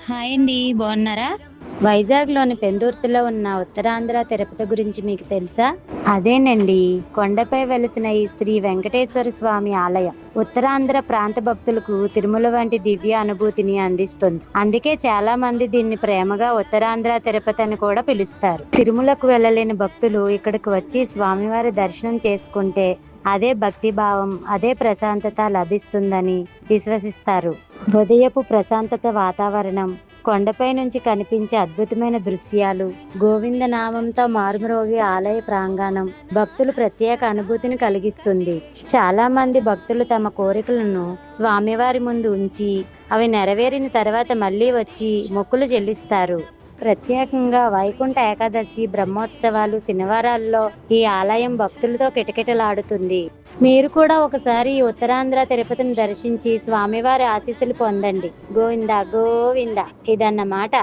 Hi అండి. బాగున్నారా? వైజాగ్‌లోని పెందుర్తిలో ఉన్న ఉత్తరాంధ్ర తిరుపతి గురించి మీకు తెలుసా? అదేనండి. కొండపై వెలసిన ఈ శ్రీ వెంకటేశ్వర స్వామి ఆలయం. ఉత్తరాంధ్ర ప్రాంత భక్తులకు తిరుమల వంటి దివ్య అనుభూతిని అందిస్తుంది. అందుకే చాలా మంది దీన్ని ప్రేమగా ఉత్తరాంధ్ర తిరుపతి అని కూడా పిలుస్తారు. తిరుమలకు వెళ్ళలేని భక్తులు ఇక్కడికి వచ్చి స్వామివారి దర్శనం చేసుకుంటే అదే భక్తి భావం, అదే ప్రశాంతత లభిస్తుందని విశ్వసిస్తారు. ఉదయపు ప్రశాంతత వాతావరణం, కొండపై నుంచి కనిపించే అద్భుతమైన దృశ్యాలు, గోవింద నామంతో మారుమ్రోగే ఆలయ ప్రాంగణం భక్తులు ప్రత్యేక అనుభూతిని కలిగిస్తుంది. చాలా మంది భక్తులు తమ కోరికలను స్వామివారి ముందు ఉంచి అవి నెరవేరిన తర్వాత మళ్ళీ వచ్చి మొక్కులు చెల్లిస్తారు. ప్రత్యేకంగా వైకుంఠ ఏకాదశి, బ్రహ్మోత్సవాలు, శనివారాల్లో ఈ ఆలయం భక్తులతో కిటకిటలాడుతుంది. మీరు కూడా ఒకసారి ఈ ఉత్తరాంధ్ర తిరుపతిని దర్శించి స్వామివారి ఆశీస్సులు పొందండి. గోవింద గోవింద ఇదన్నమాట.